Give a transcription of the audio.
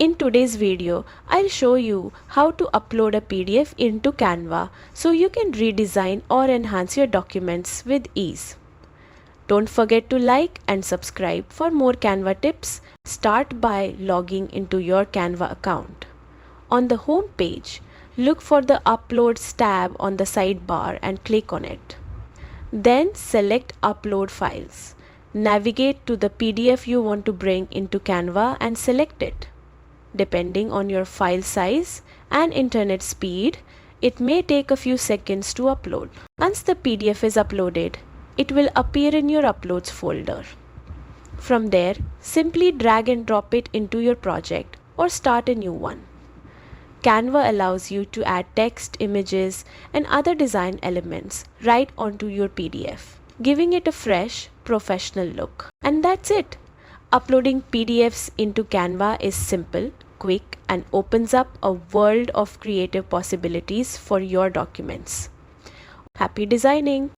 In today's video, I'll show you how to upload a PDF into Canva so you can redesign or enhance your documents with ease. Don't forget to like and subscribe for more Canva tips. Start by logging into your Canva account. On the home page, look for the Uploads tab on the sidebar and click on it. Then select Upload Files. Navigate to the PDF you want to bring into Canva and select it. Depending on your file size and internet speed, it may take a few seconds to upload. Once the PDF is uploaded, it will appear in your Uploads folder. From there, simply drag and drop it into your project or start a new one. Canva allows you to add text, images, and other design elements right onto your PDF, giving it a fresh, professional look. And that's it. Uploading PDFs into Canva is simple, quick, and opens up a world of creative possibilities for your documents. Happy designing!